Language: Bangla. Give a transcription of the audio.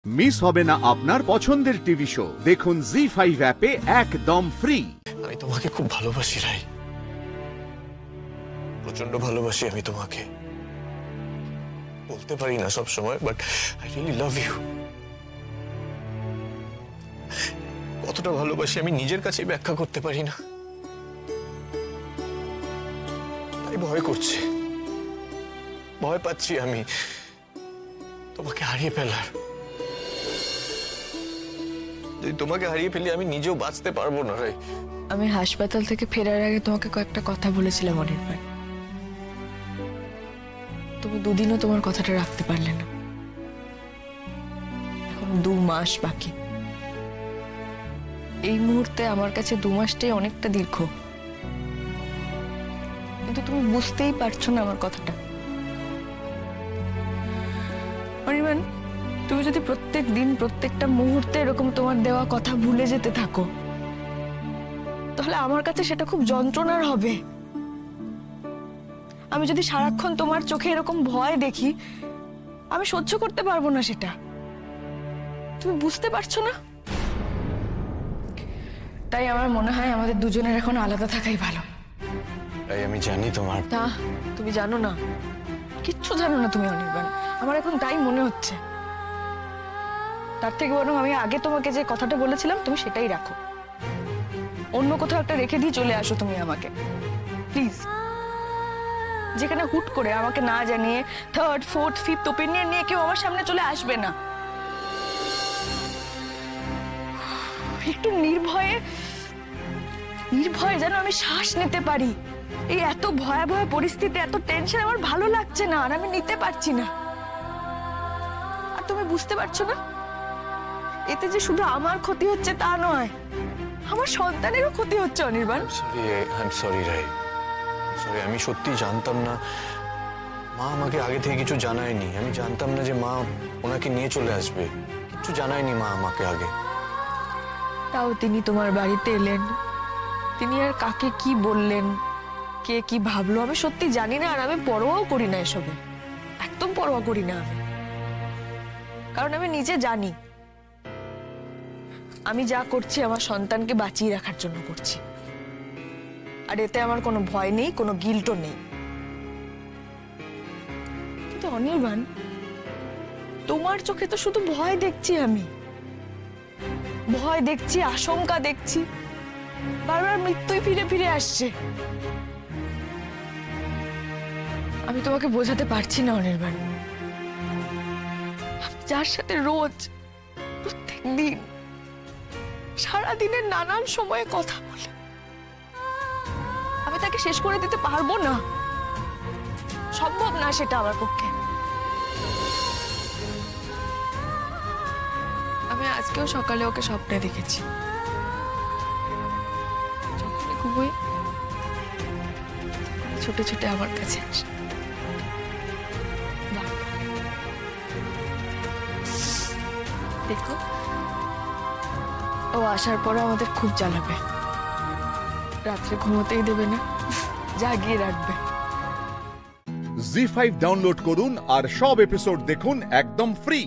মিস হবে না আপনার পছন্দের টিভি শো। দেখুন জি5 অ্যাপে একদম ফ্রি। আমি তোমাকে খুব ভালোবাসি রাই, প্রচন্ড ভালোবাসি আমি তোমাকে। বলতে পারি না সব সময়, but I really love you. কতটা ভালোবাসি আমি নিজের কাছে ব্যাখ্যা করতে পারি না, তাই ভয় করছে, ভয় পাচ্ছি আমি তোমাকে হারিয়ে ফেলার। যদি তোমাকে হারিয়ে ফেলি আমি নিজেও বাঁচতে পারবো না রাই। আমি হাসপাতাল থেকে ফেরার আগে তোমাকে কয়েকটা কথা বলেছিলাম অনির্বাণ। তুমি দুদিনও তোমার কথাটা রাখতে পারলে না। এখন 2 মাস বাকি। এই মুহূর্তে আমার কাছে 2 মাসটাই অনেকটা দীর্ঘ, কিন্তু তুমি বুঝতেই পারছো না আমার কথাটা। অনির্বাণ, তুমি যদি প্রত্যেক দিন প্রত্যেকটা মুহূর্তে এরকম তোমার দেওয়া কথা ভুলে যেতে থাকো, তাহলে আমার কাছে সেটা খুব যন্ত্রণার হবে। আমি যদি সারাক্ষণ তোমার চোখে এরকম ভয় দেখি, আমি সহ্য করতে পারবো না সেটা। তুমি বুঝতে পারছো না? তাই আমার মনে হয় আমাদের দুজনের এখন আলাদা থাকাই ভালো। তাই আমি জানি তোমার। তা তুমি জানো না, কিচ্ছু জানো না তুমি অনির্বাণ। আমার এখন তাই মনে হচ্ছে। তার থেকে বরং আমি আগে তোমাকে যে কথাটা বলেছিলাম তুমি সেটাই রাখো। অন্য কোথাও একটা রেখে দিয়ে চলে আসো তুমি আমাকে, প্লিজ। যেখানে হুট করে আমাকে না জানিয়ে 3rd, 4th, 5th ওপিনিয়ন নিয়ে কেউ আমার সামনে চলে আসবে না। একটু নির্ভয়ে যেন আমি শ্বাস নিতে পারি। এই এত ভয়াবহ পরিস্থিতি, এত টেনশন আমার ভালো লাগছে না, আর আমি নিতে পারছি না। আর তুমি বুঝতে পারছো না, এতে যে শুধু আমার ক্ষতি হচ্ছে তা নয়, আমার সন্তানেরও ক্ষতি হচ্ছে অনির্বাণ। সরি রাই, সরি। আমি সত্যি জানতাম না, মা আমাকে আগে থেকে কিছু জানায়নি। আমি জানতাম না যে মা ওনাকে নিয়ে চলে আসবে, কিছু জানায়নি মা আমাকে আগে। তাও তিনি তোমার বাড়িতে এলেন, তিনি আর কাকে কি বললেন, কে কি ভাবলো আমি সত্যি জানি না। আর আমি পরোয়াও করি না এসবে, একদম পরোয়া করি না আমি। কারণ আমি নিজে জানি আমি যা করছি আমার সন্তানকে বাঁচিয়ে রাখার জন্য করছি। আর এতে আমার কোনো ভয় নেই, কোনো গিল্টও নেই। কিন্তু অনির্বাণ, তোমার চোখে তো শুধু ভয় দেখছি আমি। ভয় দেখছি, আশঙ্কা দেখছি, বারবার মৃত্যুই ফিরে ফিরে আসছে। আমি তোমাকে বোঝাতে পারছি না অনির্বাণ। আমি যার সাথে রোজ, প্রত্যেক দিন, সারাদিনের নানান সময়ে কথা বলি, আমি তাকে শেষ করে দিতে পারবো না। সম্ভব না সেটা আমার পক্ষে। আমি আজকেও সকালে ওকে স্বপ্নে দেখেছি। যখনই ঘুমোই ছুটে ছুটে আমার কাছে আসে। দেখো, ও আসার পরে আমাদের খুব জ্বালাবে, রাত্রে ঘুমোতেই দেবে না, জাগিয়ে রাখবে। জি5 ডাউনলোড করুন আর সব এপিসোড দেখুন একদম ফ্রি।